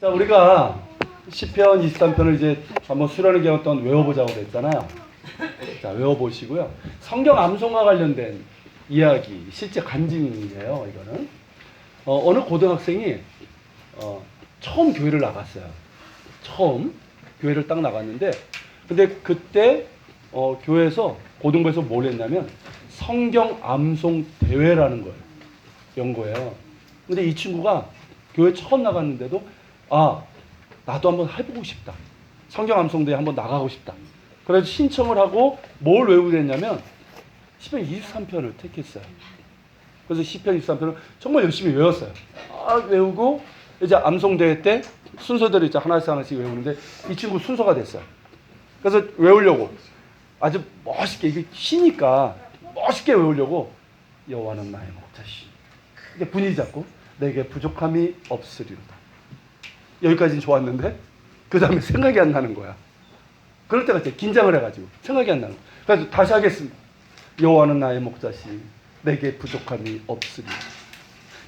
자, 우리가 시편 23편을 이제 한번 수련의 기간 동안 외워보자고 그랬잖아요. 자, 외워보시고요. 성경 암송과 관련된 이야기, 실제 간증이에요, 이거는. 어느 고등학생이 처음 교회를 나갔어요. 처음 교회를 딱 나갔는데, 근데 그때 교회에서, 고등부에서 뭘 했냐면 성경 암송 대회라는 걸 연 거예요. 근데 이 친구가 교회 처음 나갔는데도 나도 한번 해보고 싶다. 성경 암송대회 한번 나가고 싶다. 그래서 신청을 하고 뭘 외우게 됐냐면 시편 23편을 택했어요. 그래서 시편 23편을 정말 열심히 외웠어요. 외우고 이제 암송대회 때 순서대로 이제 하나씩 외우는데 이 친구 순서가 됐어요. 그래서 외우려고 아주 멋있게, 이게 쉬니까 멋있게 외우려고 여호와는 나의 목자시니 이게 분위기 잡고 내게 부족함이 없으리로다. 여기까지는 좋았는데 그 다음에 생각이 안 나는 거야. 그럴 때가 있어요. 긴장을 해가지고 생각이 안 나는 거야. 그래서 다시 하겠습니다. 여호와는 나의 목자시니 내게 부족함이 없으리로다.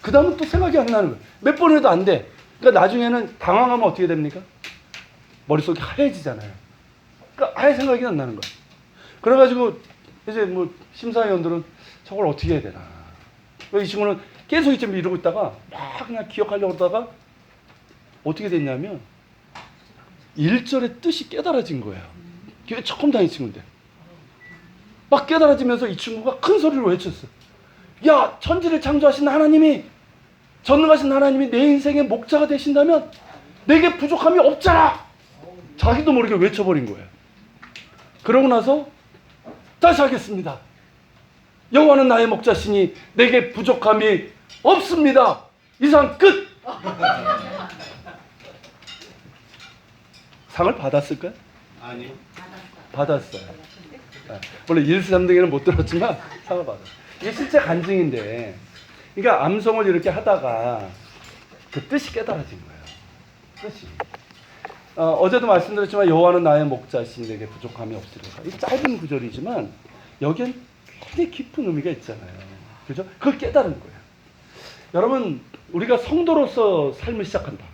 그 다음은 또 생각이 안 나는 거야. 몇 번 해도 안 돼. 그러니까 나중에는 당황하면 어떻게 됩니까? 머릿속이 하얘지잖아요. 그러니까 아예 생각이 안 나는 거야. 그래가지고 이제 뭐 심사위원들은 저걸 어떻게 해야 되나. 이 친구는 계속 이쯤 이러고 있다가 막 그냥 기억하려고 하다가 어떻게 됐냐면 1절의 뜻이 깨달아진 거예요. 교회 처음 다닌 친구인데 막 깨달아지면서 이 친구가 큰 소리로 외쳤어. 야, 천지를 창조하신 하나님이, 전능하신 하나님이 내 인생의 목자가 되신다면 내게 부족함이 없잖아. 자기도 모르게 외쳐버린 거예요. 그러고 나서 다시 하겠습니다. 여호와는 나의 목자시니 내게 부족함이 없습니다. 이상 끝. 상을 받았을까요? 아니요. 받았어요. 물론 1, 2, 3등에는 못 들었지만 상을 받았어요. 이게 실제 간증인데, 그러니까 암송을 이렇게 하다가 그 뜻이 깨달아진 거예요. 뜻이. 어제도 말씀드렸지만 여호와는 나의 목자시니 내게 부족함이 없으리라. 이 짧은 구절이지만 여기엔 굉장히 깊은 의미가 있잖아요. 그죠? 그걸 깨달은 거예요. 여러분, 우리가 성도로서 삶을 시작한다.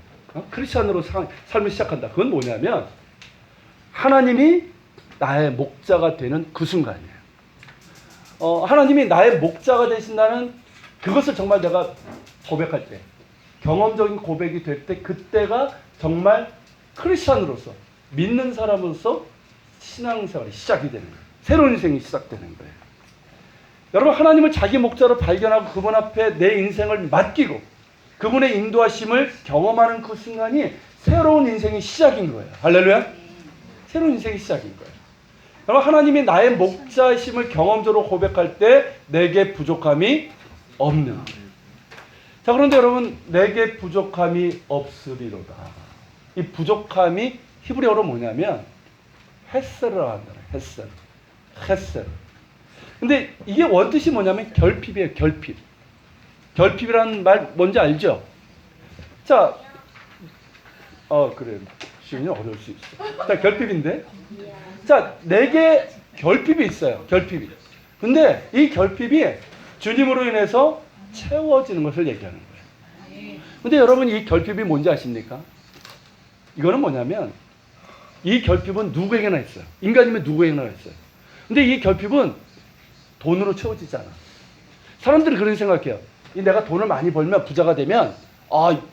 크리스찬으로 삶을 시작한다. 그건 뭐냐면 하나님이 나의 목자가 되는 그 순간이에요. 하나님이 나의 목자가 되신다는 그것을 정말 내가 고백할 때, 경험적인 고백이 될 때, 그때가 정말 크리스찬으로서, 믿는 사람으로서 신앙생활이 시작이 되는 거예요. 새로운 인생이 시작되는 거예요. 여러분, 하나님을 자기 목자로 발견하고 그분 앞에 내 인생을 맡기고 그분의 인도하심을 경험하는 그 순간이 새로운 인생의 시작인 거예요. 할렐루야. 새로운 인생의 시작인 거예요. 여러분, 하나님이 나의 목자심을 경험적으로 고백할 때 내게 부족함이 없는. 자, 그런데 여러분, 내게 부족함이 없으리로다. 이 부족함이 히브리어로 뭐냐면 헤세르라 한다. 헤세르. 근데 이게 원뜻이 뭐냐면 결핍이에요. 결핍. 결핍이라는 말 뭔지 알죠? 자, 그래. 시윤이 어려울 수 있어. 자, 결핍인데. 자, 내게 결핍이 있어요. 결핍이. 근데 이 결핍이 주님으로 인해서 채워지는 것을 얘기하는 거예요. 근데 여러분, 이 결핍이 뭔지 아십니까? 이거는 뭐냐면 이 결핍은 누구에게나 있어요. 인간이면 누구에게나 있어요. 근데 이 결핍은 돈으로 채워지지 않아. 사람들이 그렇게 생각해요. 내가 돈을 많이 벌면, 부자가 되면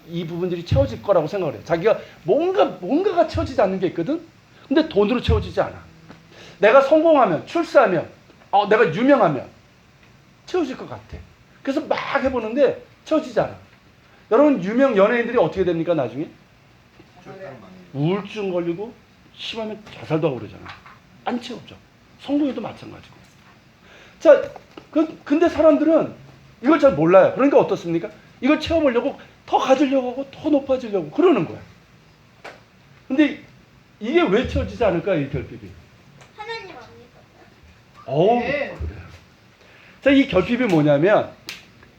이 부분들이 채워질 거라고 생각을 해요. 자기가 뭔가가 채워지지 않는 게 있거든. 근데 돈으로 채워지지 않아. 내가 성공하면, 출세하면, 내가 유명하면 채워질 것 같아. 그래서 막 해보는데 채워지지 않아. 여러분, 유명 연예인들이 어떻게 됩니까? 나중에 우울증 걸리고 심하면 자살도 하고 그러잖아. 안 채워져. 성공해도 마찬가지고. 자, 근데 사람들은 이걸 잘 몰라요. 그러니까 어떻습니까? 이걸 채워보려고 더 가지려고 하고 더 높아지려고 그러는 거야. 근데 이게 왜 채워지지 않을까요? 이 결핍이. 하나님 안 믿어요? 그래요. 자, 이 결핍이 뭐냐면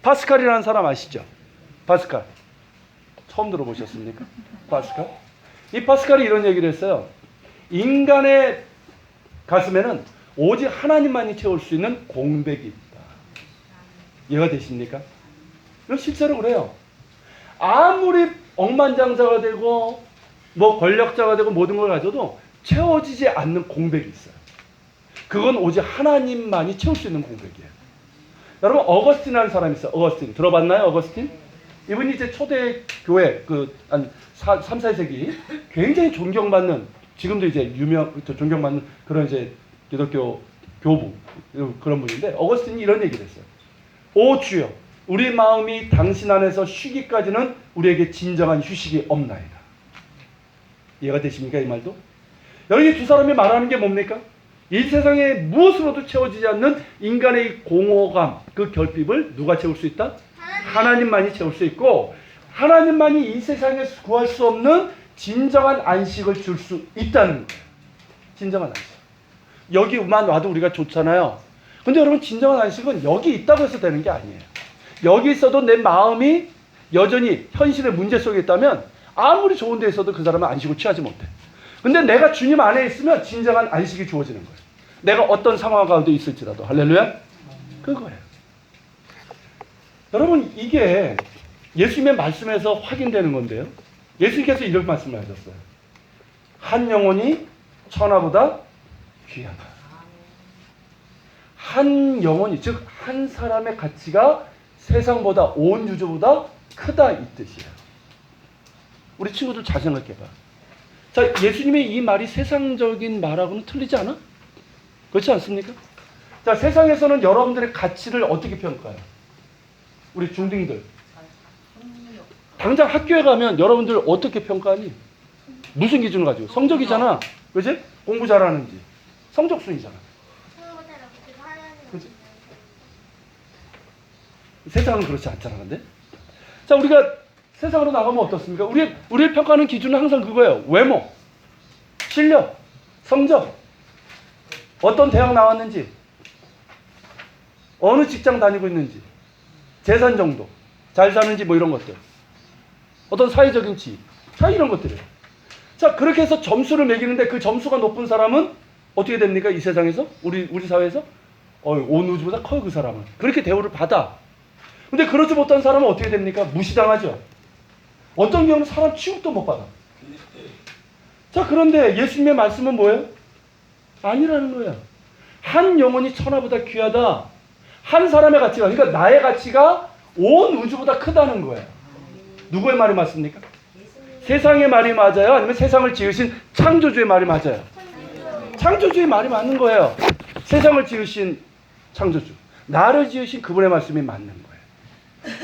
파스칼이라는 사람 아시죠? 파스칼. 처음 들어보셨습니까? 파스칼. 이 파스칼이 이런 얘기를 했어요. 인간의 가슴에는 오직 하나님만이 채울 수 있는 공백이 있다. 이해가 되십니까? 실제로 그래요. 아무리 억만장자가 되고 뭐 권력자가 되고 모든 걸 가져도 채워지지 않는 공백이 있어요. 그건 오직 하나님만이 채울 수 있는 공백이에요. 여러분 어거스틴이라는 사람이 있어요. 어거스틴 들어봤나요? 어거스틴? 이분이 이제 초대 교회 한 3, 4세기 굉장히 존경받는, 지금도 이제 존경받는 그런 이제 기독교 교부 그런 분인데, 어거스틴이 이런 얘기를 했어요. 오 주여, 우리 마음이 당신 안에서 쉬기까지는 우리에게 진정한 휴식이 없나이다. 이해가 되십니까? 이 말도? 여기 두 사람이 말하는 게 뭡니까? 이 세상에 무엇으로도 채워지지 않는 인간의 공허감, 그 결핍을 누가 채울 수 있다? 하나님만이 채울 수 있고, 하나님만이 이 세상에서 구할 수 없는 진정한 안식을 줄 수 있다는 거예요. 진정한 안식. 여기만 와도 우리가 좋잖아요. 근데 여러분, 진정한 안식은 여기 있다고 해서 되는 게 아니에요. 여기 있어도 내 마음이 여전히 현실의 문제 속에 있다면 아무리 좋은 데 있어도 그 사람은 안식을 취하지 못해. 근데 내가 주님 안에 있으면 진정한 안식이 주어지는 거예요. 내가 어떤 상황 가운데 있을지라도. 할렐루야? 그거예요. 여러분, 이게 예수님의 말씀에서 확인되는 건데요. 예수님께서 이런 말씀을 하셨어요. 한 영혼이 천하보다 귀하다. 한 영혼이, 즉 한 사람의 가치가 세상보다, 온宇宙보다 크다, 이 뜻이에요. 우리 친구들 잘 생각해봐. 자, 예수님의 이 말이 세상적인 말하고는 틀리지 않아? 그렇지 않습니까? 자, 세상에서는 여러분들의 가치를 어떻게 평가해요? 우리 중딩들. 당장 학교에 가면 여러분들 어떻게 평가하니? 무슨 기준을 가지고? 성적이잖아. 그지? 공부 잘하는지. 성적 순이잖아. 그지? 세상은 그렇지 않잖아, 근데? 자, 우리가 세상으로 나가면 어떻습니까? 우리의 평가하는 기준은 항상 그거예요. 외모, 실력, 성적, 어떤 대학 나왔는지, 어느 직장 다니고 있는지, 재산 정도, 잘 사는지 뭐 이런 것들, 어떤 사회적인 지위, 자, 이런 것들이에요. 자, 그렇게 해서 점수를 매기는데 그 점수가 높은 사람은 어떻게 됩니까? 이 세상에서? 우리 사회에서? 온 우주보다 커요, 그 사람은. 그렇게 대우를 받아. 근데 그러지 못한 사람은 어떻게 됩니까? 무시당하죠. 어떤 경우는 사람 취급도 못 받아. 자, 그런데 예수님의 말씀은 뭐예요? 아니라는 거예요. 한 영혼이 천하보다 귀하다. 한 사람의 가치가, 그러니까 나의 가치가 온 우주보다 크다는 거예요. 누구의 말이 맞습니까? 세상의 말이 맞아요? 아니면 세상을 지으신 창조주의 말이 맞아요? 창조주의 말이 맞는 거예요. 세상을 지으신 창조주, 나를 지으신 그분의 말씀이 맞는 거예요.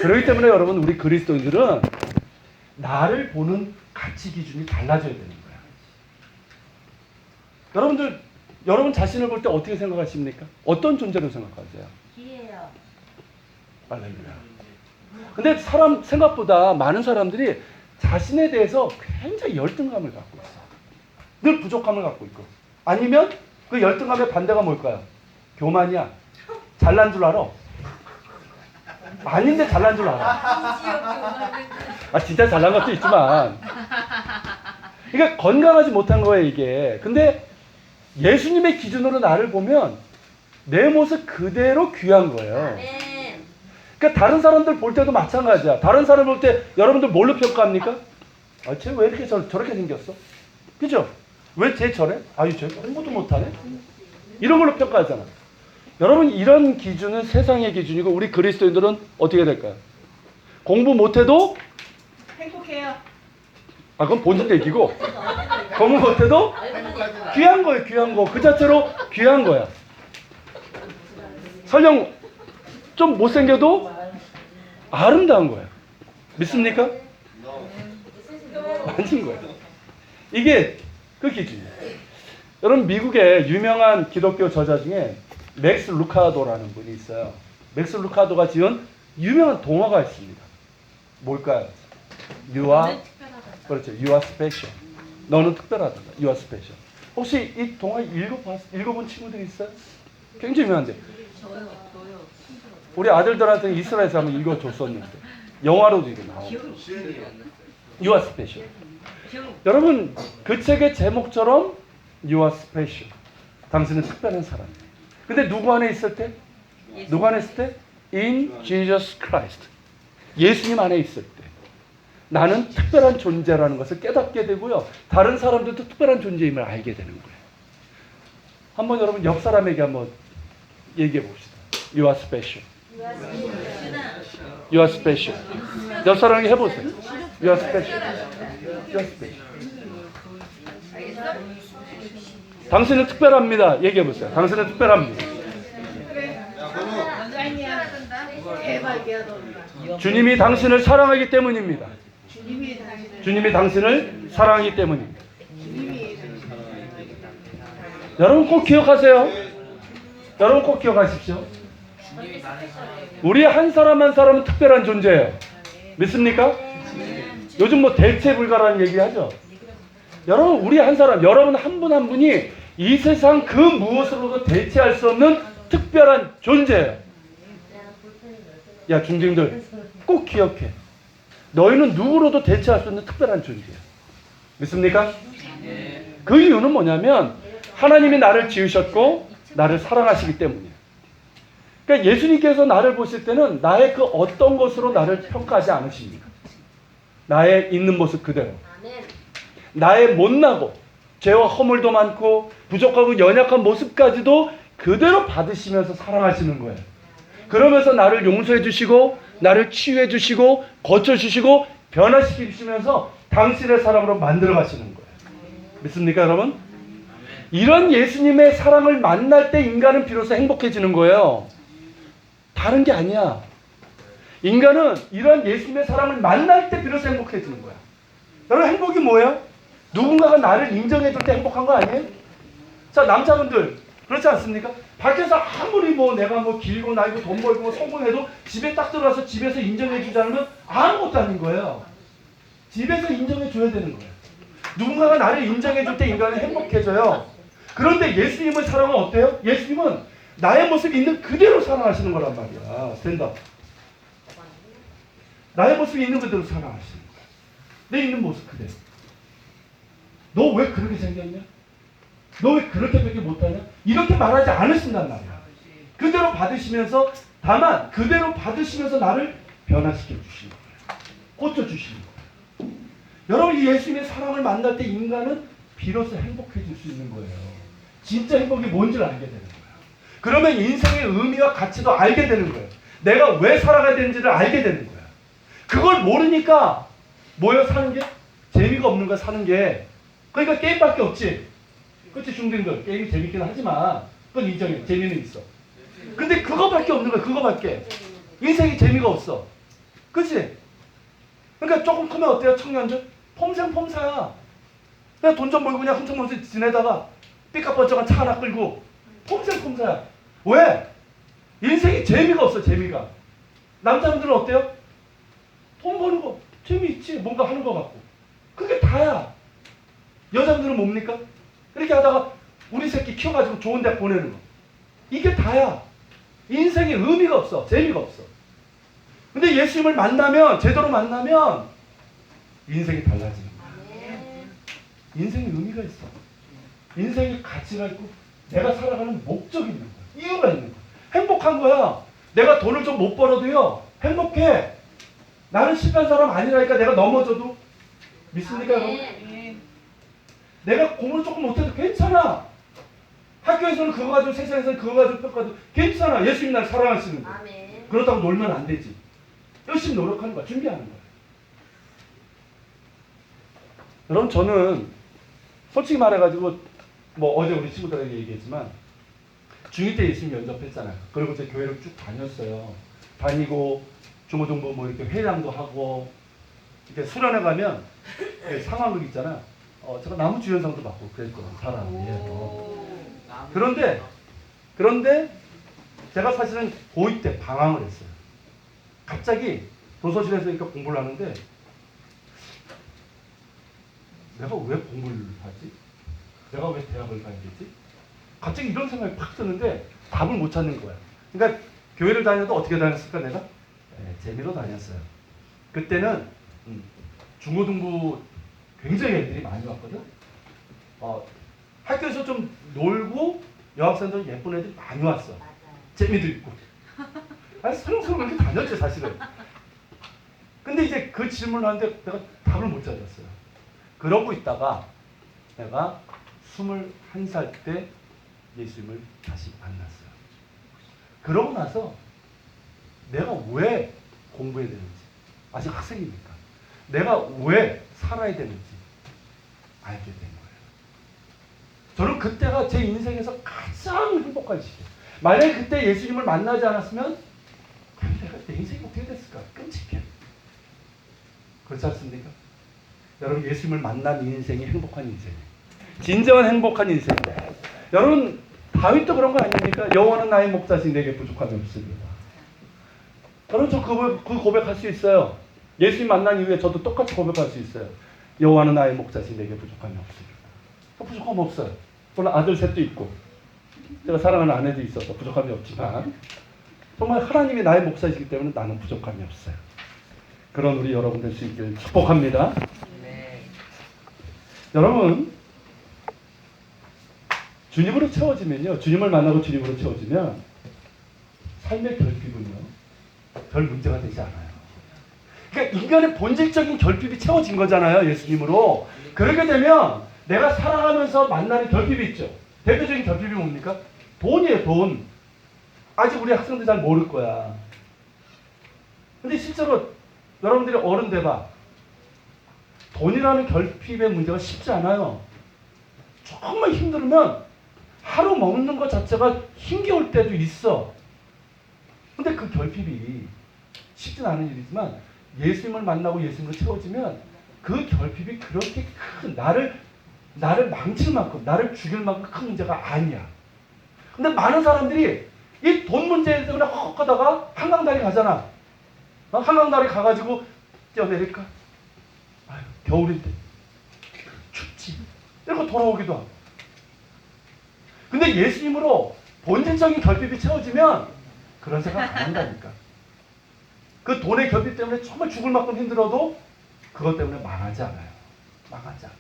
그렇기 때문에 여러분, 우리 그리스도인들은 나를 보는 가치 기준이 달라져야 되는 거예요. 여러분 자신을 볼 때 어떻게 생각하십니까? 어떤 존재로 생각하세요? 기회요. 할렐루야. 근데 생각보다 많은 사람들이 자신에 대해서 굉장히 열등감을 갖고 있어. 늘 부족함을 갖고 있고. 아니면 그 열등감의 반대가 뭘까요? 교만이야. 잘난 줄 알아. 아닌데 잘난 줄 알아. 진짜 잘난 것도 있지만. 그러니까 건강하지 못한 거예요, 이게. 근데 예수님의 기준으로 나를 보면 내 모습 그대로 귀한 거예요. 그러니까 다른 사람들 볼 때도 마찬가지야. 다른 사람 볼 때 여러분들 뭘로 평가합니까? 쟤 왜 이렇게 저렇게 생겼어? 그죠? 왜 쟤 저래? 쟤 공부도 못하네? 이런 걸로 평가하잖아. 여러분, 이런 기준은 세상의 기준이고, 우리 그리스도인들은 어떻게 될까요? 공부 못해도 행복해요. 그건 본인 얘기고, 공부 못해도 귀한 거예요. 귀한 거. 그 자체로 귀한 거야. 설령 좀 못생겨도 아름다운 거야. 믿습니까? 아닌 거예요. 이게 그 기준이에요. 여러분, 미국의 유명한 기독교 저자 중에 맥스 루카도라는 분이 있어요. 맥스 루카도가 지은 유명한 동화가 있습니다. 뭘까요? 그렇죠. You are special. 너는 특별하다. You are special. 혹시 이 동화 읽어본 친구들이 있어요? 굉장히 유명한데. 저요. 우리 아들들한테 이스라엘에서 한번 읽어줬었는데. 영화로도 이게 나오고. You are special. 여러분, 그 책의 제목처럼 You are special. 당신은 특별한 사람이에요. 근데 누구 안에 있을 때? 누구 안에 있을 때? In Jesus Christ. 예수님 안에 있을 때. 나는 특별한 존재라는 것을 깨닫게 되고요. 다른 사람들도 특별한 존재임을 알게 되는 거예요. 한번 여러분 옆 사람에게 한번 얘기해 봅시다. You are special. You are special. 옆 사람에게 해보세요. You are special. You are special. 당신은 특별합니다. 얘기해 보세요. 당신은 특별합니다. 주님이 당신을 사랑하기 때문입니다. 주님이 당신을 사랑하기 때문입니다. 여러분 꼭 기억하세요. 여러분 꼭 기억하십시오. 우리 한 사람 한 사람은 특별한 존재예요. 믿습니까? 요즘 뭐 대체 불가라는 얘기 하죠. 여러분 우리 한 사람, 여러분 한 분 한 분이 이 세상 그 무엇으로도 대체할 수 없는 특별한 존재예요. 야 중딩들 꼭 기억해. 너희는 누구로도 대체할 수 없는 특별한 존재야. 믿습니까? 그 이유는 뭐냐면 하나님이 나를 지으셨고 나를 사랑하시기 때문이에요. 그러니까 예수님께서 나를 보실 때는 나의 그 어떤 것으로 나를 평가하지 않으십니다. 나의 있는 모습 그대로. 나의 못나고 죄와 허물도 많고 부족하고 연약한 모습까지도 그대로 받으시면서 사랑하시는 거예요. 그러면서 나를 용서해 주시고 나를 치유해 주시고 고쳐 주시고 변화시켜 주시면서 당신의 사람으로 만들어 가시는 거예요. 믿습니까 여러분? 이런 예수님의 사랑을 만날 때 인간은 비로소 행복해지는 거예요. 다른 게 아니야. 인간은 이런 예수님의 사랑을 만날 때 비로소 행복해지는 거야. 여러분 행복이 뭐예요? 누군가가 나를 인정해 줄 때 행복한 거 아니에요? 자 남자분들 그렇지 않습니까? 밖에서 아무리 뭐 내가 뭐 길고 나이고 돈 벌고 뭐 성공해도 집에 딱 들어와서 집에서 인정해 주지 않으면 아무것도 아닌 거예요. 집에서 인정해 줘야 되는 거예요. 누군가가 나를 인정해 줄 때 인간은 행복해져요. 그런데 예수님의 사랑은 어때요? 예수님은 나의 모습이 있는 그대로 사랑하시는 거란 말이야. 스탠드업. 나의 모습이 있는 그대로 사랑하시는 거야. 내 있는 모습 그대로. 너 왜 그렇게 생겼냐? 너 왜 그렇게밖에 못하냐? 이렇게 말하지 않으신단 말이야. 그대로 받으시면서 다만 그대로 받으시면서 나를 변화시켜 주시는 거예요. 고쳐 주시는 거예요. 여러분 이 예수님의 사랑을 만날 때 인간은 비로소 행복해질 수 있는 거예요. 진짜 행복이 뭔지를 알게 되는 거예요. 그러면 인생의 의미와 가치도 알게 되는 거예요. 내가 왜 살아가야 되는지를 알게 되는 거예요. 그걸 모르니까 뭐예요 사는 게? 재미가 없는 거야 사는 게. 그러니까 게임밖에 없지. 그치 중딩들 게임이 재밌긴 하지만 그건 인정해. 재미는 있어. 근데 그거밖에 없는 거야. 그거밖에. 인생이 재미가 없어. 그치? 그러니까 조금 크면 어때요 청년들? 폼생폼사야. 그냥 돈 좀 벌고 그냥 흥청망청 지내다가 삐까뻔쩍한 차 하나 끌고 폼생폼사야. 왜? 인생이 재미가 없어. 재미가. 남자분들은 어때요? 돈 버는 거 재미있지. 뭔가 하는 거 같고. 그게 다야. 여자분들은 뭡니까? 이렇게 하다가 우리 새끼 키워가지고 좋은 데 보내는 거. 이게 다야. 인생에 의미가 없어. 재미가 없어. 근데 예수님을 만나면 제대로 만나면 인생이 달라지는 거야. 인생에 의미가 있어. 인생에 가치가 있고 내가 살아가는 목적이 있는 거야. 이유가 있는 거야. 행복한 거야. 내가 돈을 좀 못 벌어도요. 행복해. 나는 실패한 사람 아니라니까. 내가 넘어져도. 믿습니까 여러분? 내가 공부를 조금 못해도 괜찮아. 학교에서는 그거 가지고 세상에서는 그거 가지고 평가도 괜찮아. 예수님 날 사랑하시는 거야. 그렇다고 놀면 안 되지. 열심히 노력하는 거야. 준비하는 거야. 여러분 저는 솔직히 말해가지고 뭐 어제 우리 친구들에게 얘기했지만 중2 때 예수님 면접했잖아요. 그리고 제 교회를 쭉 다녔어요. 다니고 중고등부 뭐 이렇게 회장도 하고 이렇게 수련회 가면 상황극 있잖아. 제가 나무 주연상도 받고 그랬거든요. 사람이에요. 그런데 제가 사실은 고2 때 방황을 했어요. 갑자기 도서실에서 이렇게 공부를 하는데 내가 왜 공부를 하지? 내가 왜 대학을 가야 되지? 갑자기 이런 생각이 팍 드는데 답을 못 찾는 거야. 그러니까 교회를 다녀도 어떻게 다녔을까 내가? 재미로 다녔어요. 그때는 중고등부 굉장히 애들이 많이 왔거든. 학교에서 좀 놀고 여학생들 예쁜 애들이 많이 왔어. 재미도 있고. 아니 서렁서렁 이렇게 다녔지 사실은. 근데 이제 그 질문을 하는데 내가 답을 못 찾았어요. 그러고 있다가 내가 21살 때 예수님을 다시 만났어요. 그러고 나서 내가 왜 공부해야 되는지, 아직 학생이니까 내가 왜 살아야 되는지 알게 된 거예요. 저는 그때가 제 인생에서 가장 행복한 시기예요. 만약에 그때 예수님을 만나지 않았으면 내가 내 인생이 어떻게 됐을까? 끔찍해. 그렇지 않습니까? 여러분, 예수님을 만난 인생이 행복한 인생이에요. 진정한 행복한 인생이에요. 여러분, 다윗도 그런 거 아닙니까? 여호와는 나의 목자시 내게 부족함이 없습니다. 여러분, 저 그 고백할 수 있어요. 예수님 만난 이후에 저도 똑같이 고백할 수 있어요. 여호와는 나의 목자시 내게 부족함이 없습니다. 부족함 없어요. 물론 아들 셋도 있고 제가 사랑하는 아내도 있어서 부족함이 없지만 정말 하나님이 나의 목자시기 때문에 나는 부족함이 없어요. 그런 우리 여러분 될 수 있기를 축복합니다. 네. 여러분, 주님으로 채워지면요, 주님을 만나고 주님으로 채워지면 삶의 결핍은요 별 문제가 되지 않아요. 그러니까 인간의 본질적인 결핍이 채워진 거잖아요, 예수님으로. 그렇게 되면 내가 살아가면서 만나는 결핍이 있죠. 대표적인 결핍이 뭡니까? 돈이에요, 돈. 아직 우리 학생들 잘 모를 거야. 근데 실제로 여러분들이 어른 돼봐. 돈이라는 결핍의 문제가 쉽지 않아요. 정말 힘들면 하루 먹는 것 자체가 힘겨울 때도 있어. 근데 그 결핍이 쉽진 않은 일이지만 예수님을 만나고 예수님으로 채워지면 그 결핍이 그렇게 큰 나를 망칠 만큼, 나를 죽일 만큼 큰 문제가 아니야. 근데 많은 사람들이 이 돈 문제 때문에 헉헉하다가 한강다리 가잖아. 한강다리 가가지고 뛰어내릴까? 아유, 겨울인데 춥지. 이러고 돌아오기도 하고. 근데 예수님으로 본질적인 결핍이 채워지면 그런 생각 안 한다니까. 그 돈의 결핍 때문에 정말 죽을 만큼 힘들어도 그것 때문에 망하지 않아요. 망하지 않아.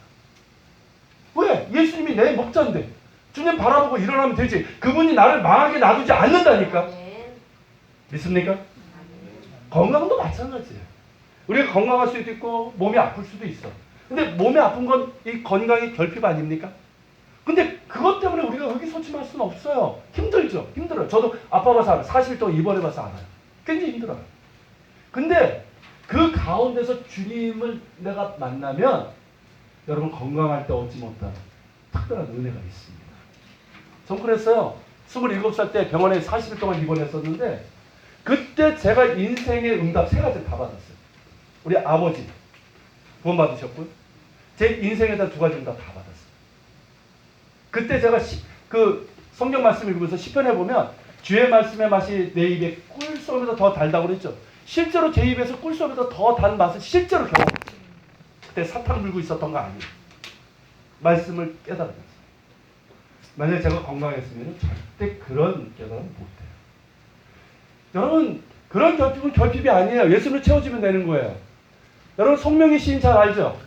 왜? 예수님이 내 목자인데 주님 바라보고 일어나면 되지. 그분이 나를 망하게 놔두지 않는다니까. 믿습니까? 건강도 마찬가지예요. 우리가 건강할 수도 있고 몸이 아플 수도 있어. 근데 몸이 아픈 건 이 건강의 결핍 아닙니까? 근데 그것 때문에 우리가 의기소침할 수는 없어요. 힘들죠. 힘들어요. 저도 아파봐서 알아요. 40일 동안 입원해봐서 알아요. 굉장히 힘들어요. 근데 그 가운데서 주님을 내가 만나면 여러분 건강할 때 얻지 못한 특별한 은혜가 있습니다. 전 그랬어요. 27살 때 병원에 40일 동안 입원했었는데 그때 제가 인생의 응답 3가지 다 받았어요. 우리 아버지 구원 받으셨고요. 제 인생에 대한 2가지 응답 다 받았어요. 그때 제가 그 성경 말씀 읽으면서 시편에 보면 주의 말씀의 맛이 내 입에 꿀소리보다 더 달다고 그랬죠. 실제로 제 입에서 꿀소리보다 더 단 맛을 실제로 경험했어요. 그때 사탕 물고 있었던 거 아니에요. 말씀을 깨달으면서. 만약에 제가 건강했으면 절대 그런 깨달음 못해요. 여러분, 그런 결핍은 결핍이 아니에요. 예수님을 채워주면 되는 거예요. 여러분, 송명희 시인 잘 알죠?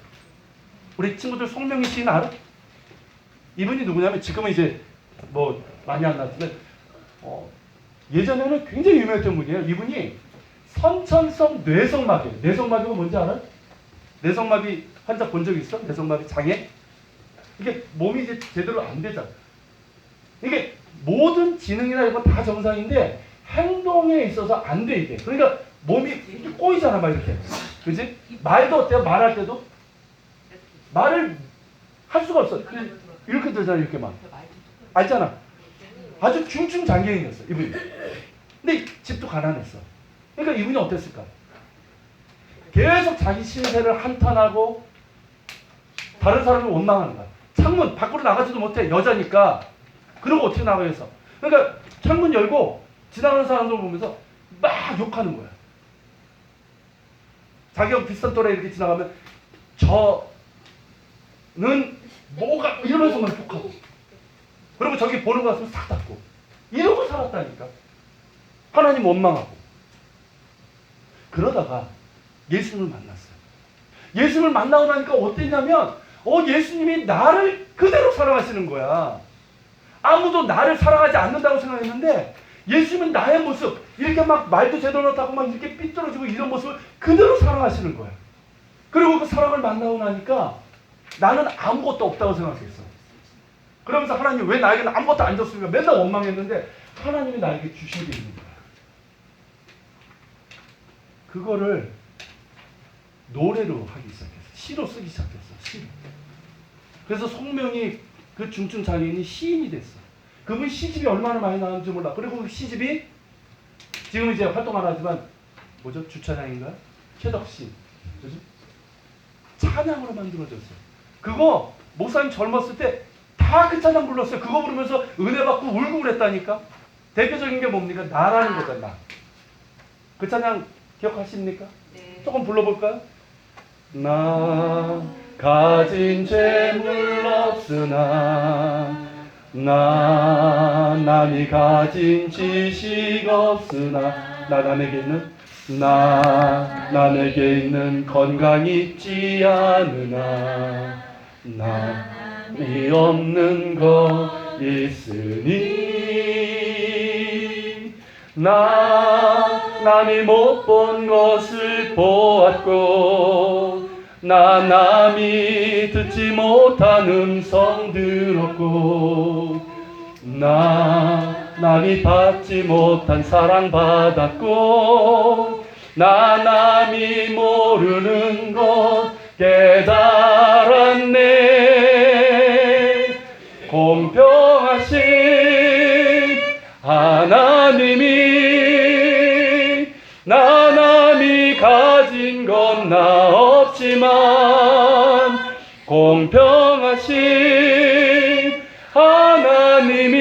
우리 친구들 송명희 시인 알아? 이분이 누구냐면 지금은 이제 뭐 많이 안 나왔지만 예전에는 굉장히 유명했던 분이에요. 이분이 선천성 뇌성마비. 뇌성마비가 뭔지 알아요? 뇌성마비 환자 본 적 있어? 뇌성마비 장애? 이게 몸이 이제 제대로 안 되잖아. 이게 모든 지능이나 이런 거 다 정상인데 행동에 있어서 안 돼, 이게. 그러니까 몸이 이렇게 꼬이잖아, 막 이렇게. 그지? 말도 어때요? 말할 때도? 말을 할 수가 없어. 이렇게 되잖아, 이렇게만. 알잖아. 아주 중증장애인이었어, 이분이. 근데 집도 가난했어. 그러니까 이분이 어땠을까? 계속 자기 신세를 한탄하고 다른 사람을 원망하는 거야. 창문 밖으로 나가지도 못해. 여자니까. 그러고 어떻게 나가겠어? 그러니까 창문 열고 지나가는 사람들 보면서 막 욕하는 거야. 자기하고 비슷한 또래 이렇게 지나가면 저는 뭐가 이러면서 막 욕하고, 그리고 저기 보는 거 같으면 싹 닫고 이러고 살았다니까. 하나님 원망하고. 그러다가 예수님을 만났어요. 예수님을 만나고 나니까 어땠냐면 예수님이 나를 그대로 사랑하시는 거야. 아무도 나를 사랑하지 않는다고 생각했는데 예수님은 나의 모습, 이렇게 막 말도 제대로 못하고 막 이렇게 삐뚤어지고 이런 모습을 그대로 사랑하시는 거예요. 그리고 그 사랑을 만나고 나니까 나는 아무것도 없다고 생각했어. 그러면서 하나님 왜 나에게는 아무것도 안 줬습니까? 맨날 원망했는데 하나님이 나에게 주신 게 있는 거야. 그거를 노래로 하기 시작했어. 시로 쓰기 시작했어. 시로. 그래서 송명이 그 중증 장애인이 시인이 됐어. 그분 시집이 얼마나 많이 나왔는지 몰라. 그리고 그 시집이 지금 이제 활동 안 하지만 뭐죠? 주차장인가? 최덕신. 그죠? 찬양으로 만들어졌어. 그거 목사님 젊었을 때 다 그 찬양 불렀어요. 그거 부르면서 은혜 받고 울고 그랬다니까. 대표적인 게 뭡니까? 나라는 거잖아. 그 찬양 기억하십니까? 네. 조금 불러볼까요? 나 가진 재물 없으나 나 남이 가진 지식 없으나 나 남에게 있는 나 남에게 있는 건강 있지 않으나 남이 없는 것 있으니 나 남이 못 본 것을 보았고 나 남이 듣지 못한 음성 들었고 나 남이 받지 못한 사랑 받았고 나 남이 모르는 것 깨달았네. 공평하신 하나님이 나 남이 가진 건 나 없지만 공평하신 하나님이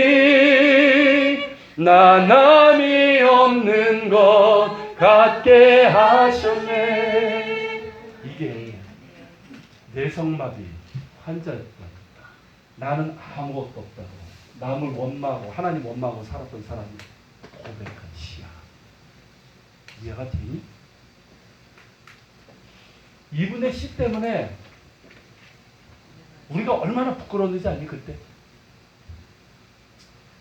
나 남이 없는 것 같게 하셨네. 이게 뇌성마비 환자였던 나는 아무것도 없다고 남을 원망하고 하나님 원망하고 살았던 사람이 고백한 시야. 이해가 되니? 이분의 시 때문에 우리가 얼마나 부끄러웠는지 아니 그때?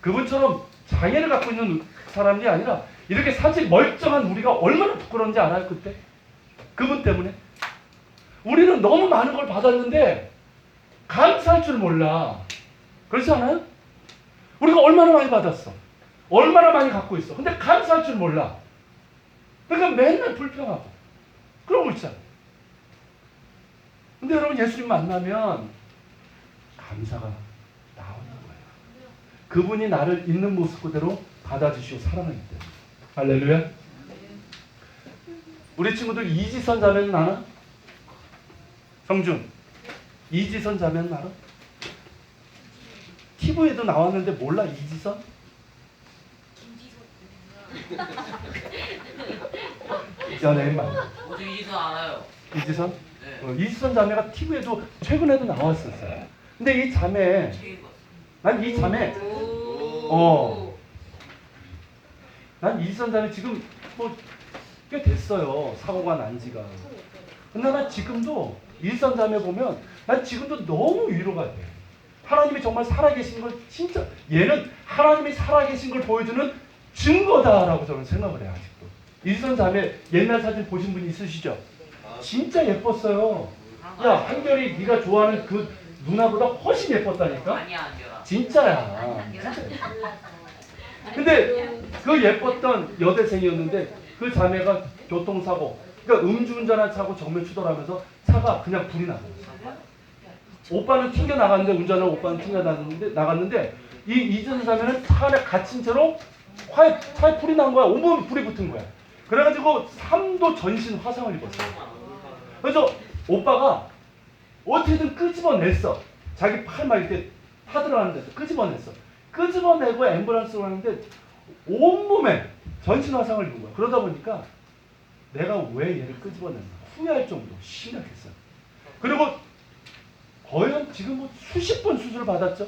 그분처럼 장애를 갖고 있는 사람이 아니라 이렇게 사실 멀쩡한 우리가 얼마나 부끄러운지 알아요 그때? 그분 때문에 우리는 너무 많은 걸 받았는데 감사할 줄 몰라. 그렇지 않아요? 우리가 얼마나 많이 받았어. 얼마나 많이 갖고 있어. 근데 감사할 줄 몰라. 그러니까 맨날 불평하고 그러고 있잖아. 근데 여러분 예수님 만나면 감사가 나오는 거예요. 그분이 나를 있는 모습 그대로 받아주시고 사랑하기 때문에. 할렐루야. 우리 친구들 이지선 자매는 알아? 성준 이지선 자매는 알아? TV에도 나왔는데 몰라 이지선? 연예인 말이야. 어떻게 이지선 알아요? 이지선? 네. 이지선 자매가 TV에도 최근에도 나왔었어요. 근데 이 자매, 난 이 자매, 난 이지선 자매 지금 뭐 꽤 됐어요. 사고가 난 지가. 근데 난 지금도 이지선 자매 보면 난 지금도 너무 위로가 돼. 하나님이 정말 살아계신 걸 진짜 얘는 하나님이 살아계신 걸 보여주는 증거다라고 저는 생각을 해요. 아직도. 이지선 자매 옛날 사진 보신 분 있으시죠? 진짜 예뻤어요. 야 한결이 네가 좋아하는 그 누나보다 훨씬 예뻤다니까? 아니야 안겨라. 진짜야. 근데 그 예뻤던 여대생이었는데 그 자매가 교통사고, 그러니까 음주운전한 차고 정면 추돌하면서 차가 그냥 불이 나버렸어. 오빠는 튕겨 나갔는데 운전하는 오빠는 튕겨 나갔는데 이 이전 자매는 차 안에 갇힌 채로 차에 불이 난 거야. 온몸에 불이 붙은 거야. 그래가지고 3도 전신 화상을 입었어요. 그래서 오빠가 어떻게든 끄집어냈어. 자기 팔 막 이렇게 타들어가는 데서 끄집어냈어. 끄집어내고 앰뷸런스로 하는데 온몸에 전신 화상을 입은 거야. 그러다 보니까 내가 왜 얘를 끄집어냈나 후회할 정도로 심각했어. 그리고 거의 한 지금 뭐 수십 번 수술을 받았죠.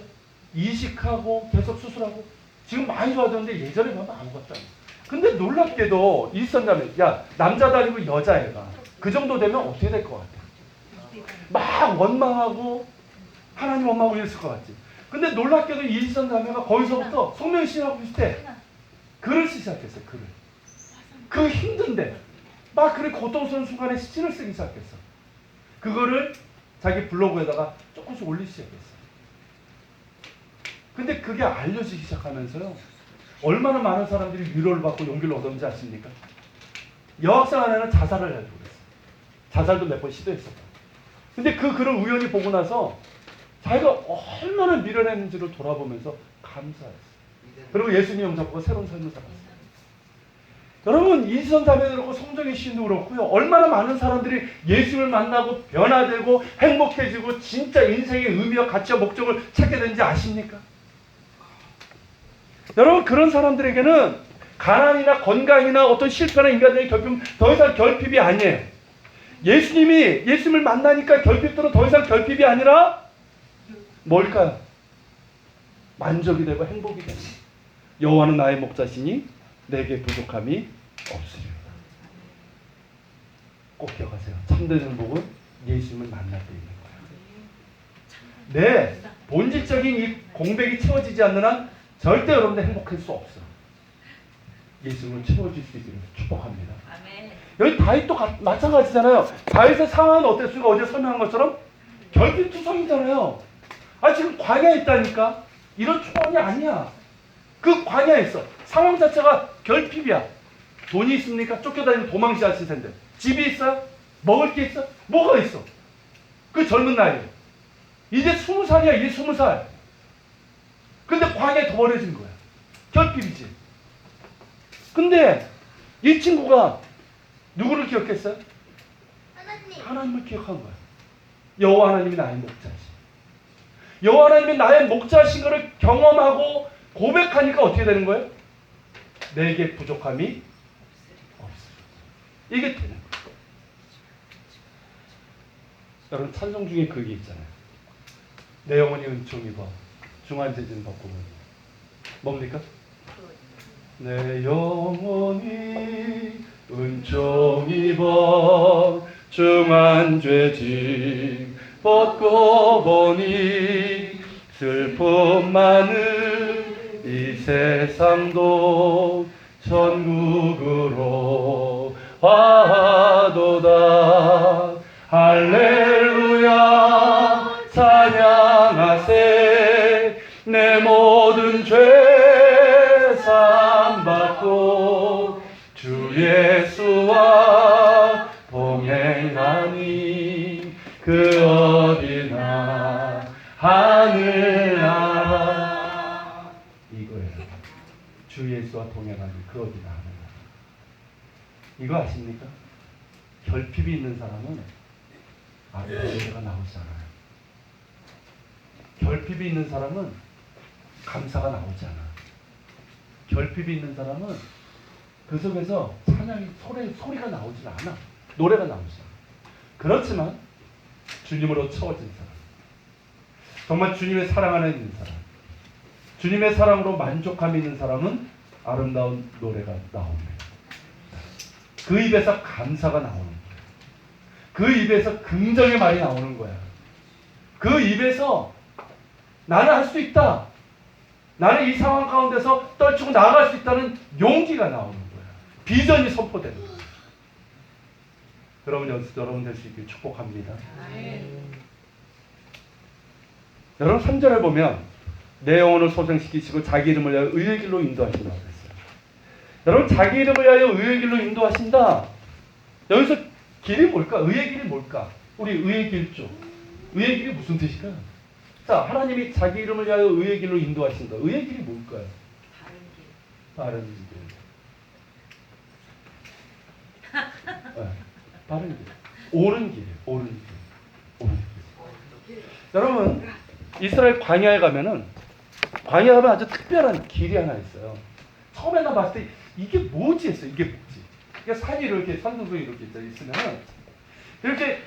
이식하고 계속 수술하고 지금 많이 좋아졌는데 예전에 보면 아무것도 아니야. 근데 놀랍게도 일선자매, 야 남자도 아니고 여자애가 그 정도 되면 어떻게 될 것 같아? 막 원망하고 하나님 원망하고 이랬을 것 같지. 근데 놀랍게도 일선자매가 거기서부터 송명신하고 비슷해. 글을 쓰기 시작했어요. 글을. 그 힘든데 막 그렇게 고통스러운 순간에 시를 쓰기 시작했어. 그거를 자기 블로그에다가 조금씩 올리기 시작했어. 근데 그게 알려지기 시작하면서요, 얼마나 많은 사람들이 위로를 받고 용기를 얻었는지 아십니까? 여학생 하나는 자살을 하려고 그랬어. 자살도 몇 번 시도했었고. 근데 그 글을 우연히 보고 나서 자기가 얼마나 미련했는지를 돌아보면서 감사했어. 그리고 예수님 영접하고 새로운 삶을 살았어요. 여러분, 이지선 자매도 그렇고 성정희 씨도 그렇고요, 얼마나 많은 사람들이 예수를 만나고 변화되고 행복해지고 진짜 인생의 의미와 가치와 목적을 찾게 되는지 아십니까? 여러분, 그런 사람들에게는 가난이나 건강이나 어떤 실패나 인간적인 결핍은 더 이상 결핍이 아니에요. 예수님을 만나니까 결핍들은 더 이상 결핍이 아니라 뭘까요? 만족이 되고 행복이 되는. 여호와는 나의 목자시니 내게 부족함이 없으리로다. 꼭 기억하세요. 참된 행복은 예수님을 만날 때 있는 거예요. 내 본질적인 이 공백이 채워지지 않는 한 절대 여러분들 행복할 수 없어. 예수님을 채워질 수 있기를 축복합니다. 아멘. 여기 다윗도 마찬가지잖아요. 다윗의 상황은 어땠습니까? 어제 설명한 것처럼 결핍투성이잖아요. 지금 광야에 있다니까. 이런 초원이 아니야. 그 광야에 있어. 상황 자체가 결핍이야. 돈이 있습니까? 쫓겨다니는 도망치 하실 텐데. 집이 있어요? 먹을 게 있어? 뭐가 있어? 그 젊은 나이에. 이제 20살이야. 이제 20살. 근데 광야에 더 버려진 거야. 결핍이지. 근데 이 친구가 누구를 기억했어요? 하나님. 하나님을 기억한 거야. 여호와 하나님이 나의 목자시. 여호와 하나님이 나의 목자신 것을 경험하고 고백하니까 어떻게 되는 거예요? 내게 부족함이 없으리로다. 이게 되는 거예요. 여러분, 찬송 중에 그게 있잖아요. 내 영혼이 은총 입어 중환제진 벗고 뭡니까? 내 영혼이 은총 입어 중환죄짐 벗고 보니 슬픔 많은 이 세상도 천국으로 와도다. 할렐루야 찬양하세. 내 모든 죄 사함받고 주 예수와 동행하니 그 어디나 하늘나라. 이거예요. 주 예수와 동행하니 그 어디나 하늘나라. 이거 아십니까? 결핍이 있는 사람은 노래가 나오지 않아요. 결핍이 있는 사람은 감사가 나오지 않아. 결핍이 있는 사람은 그 속에서 찬양이 소리가 나오지 않아. 노래가 나오지 않아. 그렇지만 주님으로 채워진 사람, 정말 주님의 사랑 안에 있는 사람, 주님의 사랑으로 만족함이 있는 사람은 아름다운 노래가 나옵니다. 그 입에서 감사가 나오는 거야. 그 입에서 긍정의 말이 나오는 거야. 그 입에서 나는 할 수 있다. 나는 이 상황 가운데서 떨치고 나아갈 수 있다는 용기가 나오는 거야. 비전이 선포되는 거야. 여러분 될 수 있길 축복합니다. 여러분 3절에 보면 내 영혼을 소생시키시고 자기 이름을 위하여 의의 길로 인도하신다고 했어요. 여러분, 자기 이름을 위하여 의의 길로 인도하신다. 여기서 길이 뭘까? 의의 길이 뭘까? 우리 의의 길조. 의의 길이 무슨 뜻일까요? 자, 하나님이 자기 이름을 위하여 의의 길로 인도하신다. 의의 길이 뭘까요? 바른 길. 네, 바른 길. 옳은 길이에요. 옳은 길. 옳은 길. 여러분, 이스라엘 광야에 가면은 아주 특별한 길이 하나 있어요. 처음에 나 봤을 때 이게 뭐지 했어요. 이게 뭐지? 그러니까 산이 이렇게 산등성이 이렇게 있으면은 이렇게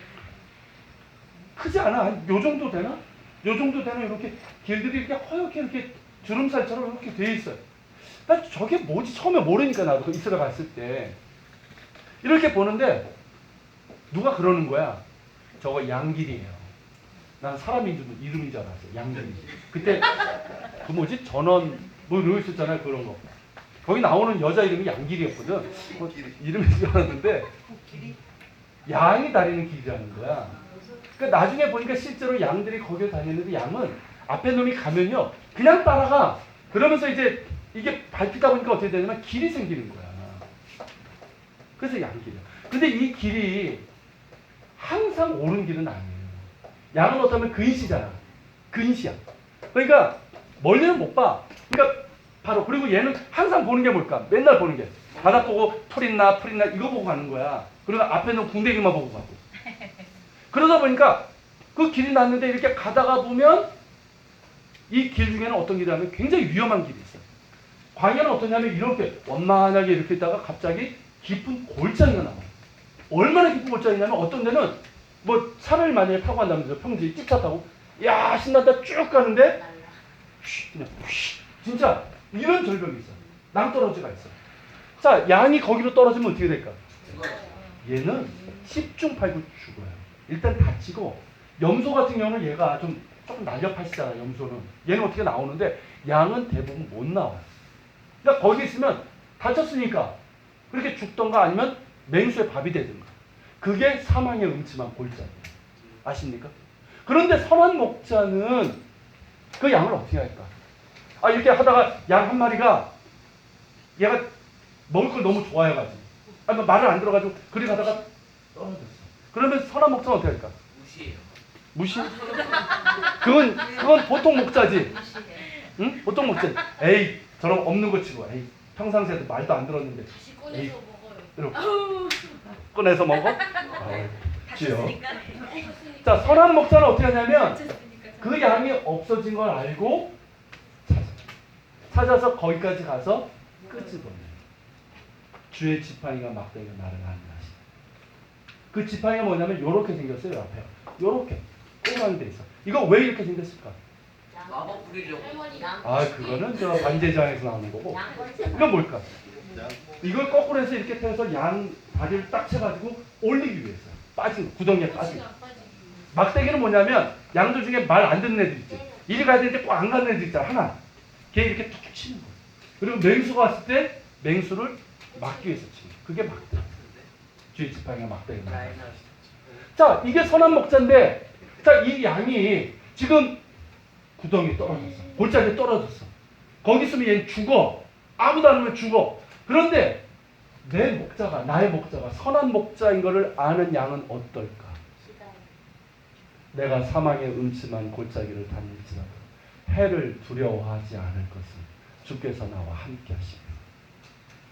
크지 않아. 요 정도 되나? 요 정도 되는 이렇게 길들이 이렇게 허옇게 이렇게 주름살처럼 이렇게 돼 있어요. 난 저게 뭐지? 처음에 모르니까 나도 이스라엘 갔을 때 이렇게 보는데 누가 그러는 거야? 저거 양길이에요. 난 사람인 줄 이름인 줄 알았어요. 양길. 그때 그 뭐지? 전원 뭐 이러고 있었잖아요. 그런 거. 거기 나오는 여자 이름이 양길이었거든. 이름이 지어놨는데 양이 다니는 길이라는 거야. 그러니까 나중에 보니까 실제로 양들이 거기를 다니는데 양은 앞에 놈이 가면요 그냥 따라가. 그러면서 이제 이게 밟히다 보니까 어떻게 되냐면 길이 생기는 거야. 그래서 양길이야. 근데 이 길이 항상 옳은 길은 아니에요. 양은 어쩌면 근시잖아. 근시야. 그러니까 멀리는 못 봐. 그러니까 바로 그리고 얘는 항상 보는 게 뭘까? 맨날 보는 게 바닥 보고 풀 있나 이거 보고 가는 거야. 그리고 앞에 있는 궁뎅이만 보고 가고. 그러다 보니까 그 길이 났는데 이렇게 가다가 보면 이 길 중에는 어떤 길이냐면 굉장히 위험한 길이 있어요. 광야는 어떠냐면 이렇게 원만하게 이렇게 있다가 갑자기 깊은 골짜기가 나와요. 얼마나 깊은 골짜기냐면 어떤 데는 뭐 차를 만약에 타고 간다면서 평지에 찝차 타고 야 신난다 쭉 가는데 그냥 진짜 이런 절벽이 있어. 낭떠러지가 있어. 자 양이 거기로 떨어지면 어떻게 될까? 얘는 10중 8구 죽어요. 일단 다치고 염소 같은 경우는 얘가 조금 날렵하시잖아. 염소는 얘는 어떻게 나오는데 양은 대부분 못 나와요. 그러니까 거기 있으면 다쳤으니까 그렇게 죽던가 아니면 맹수의 밥이 되든가. 그게 사망의 음침한 골짜기. 아십니까? 그런데 선한 목자는 그 양을 어떻게 할까? 이렇게 하다가 양 한 마리가 얘가 먹을 걸 너무 좋아해가지고 말을 안 들어가지고 그리 가다가 떨어졌어. 그러면 선한 목자는 어떻게 할까? 무시해요. 무시? 그건 보통 목자지. 응? 보통 목자지. 에이 저런 없는 거 치고 에이 평상시에도 말도 안 들었는데 다시 꺼내서 먹어요. 이렇게 꺼내서 먹어? 지요. 자 선한 목자는 어떻게 하냐면 그 양이 없어진 걸 알고 찾아서 거기까지 가서 끄집어내요. 주의 지팡이가 막대기가 나를 안나시다. 그 지팡이가 뭐냐면 요렇게 생겼어요. 앞에 요렇게 꼬마한 데 있어. 이거 왜 이렇게 생겼을까? 마법 부리려고. 그거는 저 반제장에서 나오는 거고. 이건 뭘까? 이걸 거꾸로 해서 이렇게 펴서 양 다리를 딱 채가지고 올리기 위해서 빠진 구덩이에 빠진. 막대기는 뭐냐면 양들 중에 말 안 듣는 애들 있지. 이리 가야 되는데 꼭 안 가는 애들 있잖아. 하나. 걔 이렇게 툭툭 치는 거야. 그리고 맹수가 왔을 때 맹수를 막기 위해서 치는 거야. 그게 막대기. 주의 지팡이가 막대기. 자, 이게 선한 목자인데, 자, 이 양이 지금 구덩이 떨어졌어. 골짜기에 떨어졌어. 거기 있으면 얘는 죽어. 아무도 안 오면 죽어. 그런데 내 목자가, 나의 목자가 선한 목자인 것을 아는 양은 어떨까? 내가 사망의 음침한 골짜기를 다닐지라도 해를 두려워하지 않을 것은 주께서 나와 함께 하시며.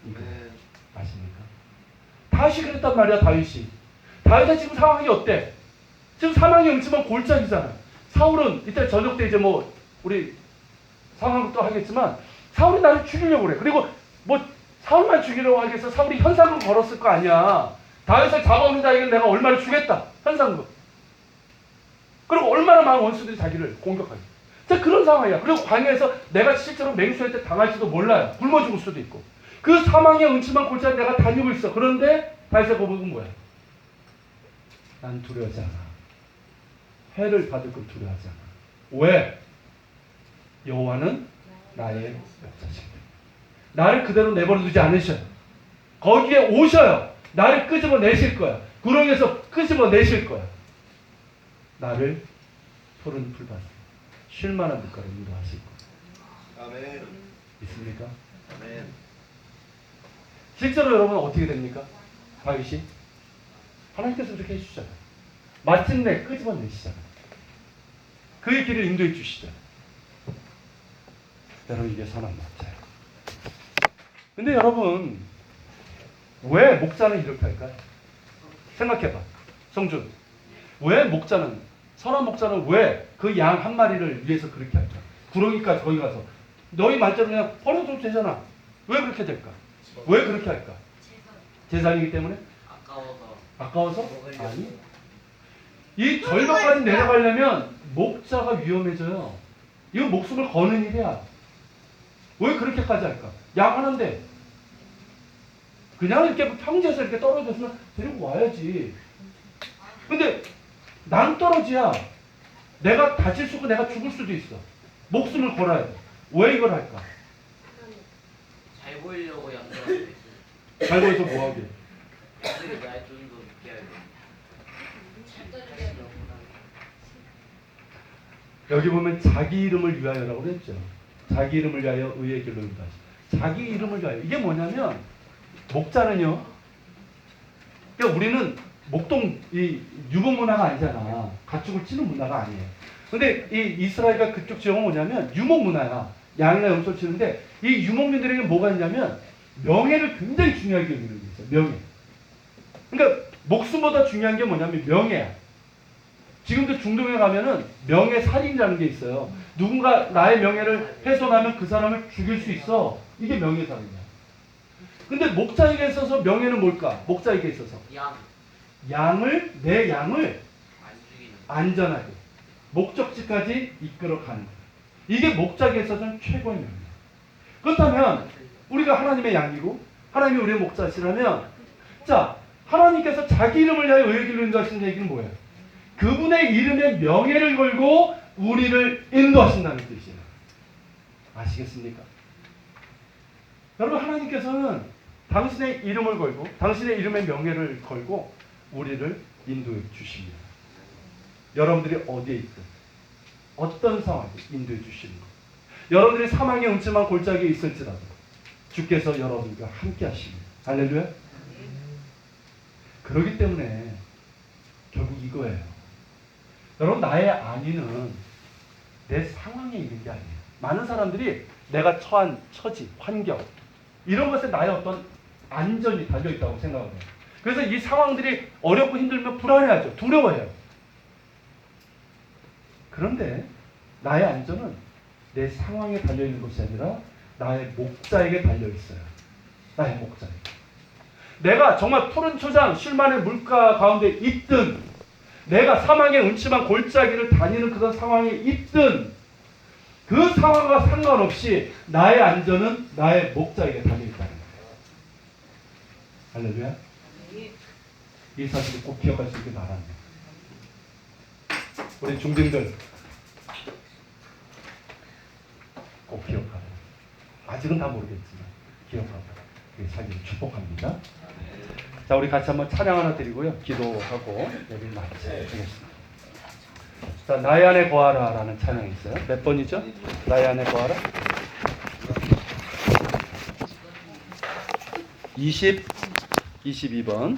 이거 아십니까? 다윗이 그랬단 말이야. 다윗이 지금 상황이 어때? 지금 사망의 음침한 골짜기잖아. 사울은 이때 저녁 때 이제 뭐 우리 상황도 하겠지만 사울이 나를 죽이려고 그래. 그리고 뭐 사울만 죽이려고 하겠어. 사울이 현상금 걸었을 거 아니야. 다윗을 잡아오는 자에게 내가 얼마를 주겠다. 현상금. 그리고 얼마나 많은 원수들이 자기를 공격하지. 자, 그런 상황이야. 그리고 광야에서 내가 실제로 맹수한테 당할지도 몰라요. 굶어 죽을 수도 있고. 그 사망의 음침한 골짜기 내가 다니고 있어. 그런데 다윗의 고백은 뭐야? 난 두려워하지 않아. 해를 받을 걸 두려워하지 않아. 왜? 여호와는 나의 목자시기 때문에. 나를 그대로 내버려 두지 않으셔요. 거기에 오셔요. 나를 끄집어 내실 거야. 구렁에서 끄집어 내실 거야. 나를 푸른 풀밭 쉴 만한 물가로 인도하실 거야. 아멘. 믿습니까? 아멘. 실제로 여러분 어떻게 됩니까? 다윗이 하나님께서 그렇게 해주시잖아요. 마침내 끄집어 내시잖아요. 그의 길을 인도해 주시잖아요. 여러분 이게 선한 목자예요. 근데 여러분 왜 목자는 이렇게 할까요? 생각해봐. 성준, 왜 목자는, 선한 목자는 왜 그 양 한 마리를 위해서 그렇게 할까? 구렁이까지 거기 가서 너희 말대로 그냥 버려도 되잖아. 왜 그렇게 될까? 왜 그렇게 할까? 제사이기 때문에? 아까워서? 아니. 이 절벽까지 내려가려면 목자가 위험해져요. 이건 목숨을 거는 일이야. 왜 그렇게까지 할까? 양 하나인데 그냥 이렇게 평지에서 이렇게 떨어졌으면 데리고 와야지. 근데 낭떠러지야. 내가 다칠 수고 내가 죽을 수도 있어. 목숨을 걸어야 돼. 왜 이걸 할까? 잘 보여. 보이려고 양보하는데 잘 보여서 뭐하게? 애들이 날 좀 더 믿게 하려. 여기 보면 자기 이름을 위하여라고 그랬죠. 자기 이름을 위하여 의의 길로 인도하시. 자기 이름을 위하여. 이게 뭐냐면 목자는요. 그러니까 우리는 목동 이 유목 문화가 아니잖아. 가축을 치는 문화가 아니에요. 근데 이 이스라엘과 그쪽 지역은 뭐냐면 유목 문화야. 양이나 염소를 치는데 이 유목민들에게 뭐가 있냐면 명예를 굉장히 중요하게 여기는 게 있어요. 명예. 그러니까 목숨보다 중요한 게 뭐냐면 명예야. 지금도 중동에 가면은 명예살인이라는 게 있어요. 누군가 나의 명예를 훼손하면 그 사람을 죽일 수 있어. 이게 명예살인이야. 근데 목자에게 있어서 명예는 뭘까? 목자에게 있어서 내 양을 안 죽이는. 안전하게 목적지까지 이끌어가는 거야. 이게 목자에게 있어서는 최고의 명예야. 그렇다면 우리가 하나님의 양이고 하나님이 우리의 목자시라면 자 하나님께서 자기 이름을 위하여 의의 길로 인도하시는 얘기는 뭐예요? 그분의 이름에 명예를 걸고 우리를 인도하신다는 뜻이에요. 아시겠습니까? 여러분 하나님께서는 당신의 이름을 걸고 당신의 이름의 명예를 걸고 우리를 인도해 주십니다. 여러분들이 어디에 있든 어떤 상황에 인도해 주시는 것. 여러분들이 사망의 음침한 골짜기에 있을지라도 주께서 여러분과 함께 하십니다. 할렐루야. 그렇기 때문에 결국 이거예요. 여러분 나의 안위는 내 상황에 있는 게 아니에요. 많은 사람들이 내가 처한 처지, 환경 이런 것에 나의 어떤 안전이 달려있다고 생각을 해요. 그래서 이 상황들이 어렵고 힘들면 불안해하죠. 두려워해요. 그런데 나의 안전은 내 상황에 달려있는 것이 아니라 나의 목자에게 달려있어요. 나의 목자에게. 내가 정말 푸른 초장, 쉴만한 물가 가운데 있든 내가 사망의 음침한 골짜기를 다니는 그런 상황에 있든 그 상황과 상관없이 나의 안전은 나의 목자에게 달려있다는 거예요. 할렐루야. 이 사실을 꼭 기억할 수 있게 바랍니다. 우리 중딩들 꼭 기억하고 아직은 다 모르겠지만 기억하고 살기를 축복합니다. 자, 우리 같이 한번 찬양 하나 드리고요. 기도하고 예배를 마치겠습니다. 자, 나의 안에 거하라 라는 찬양이 있어요. 몇 번이죠? 나의 안에 거하라? 22번.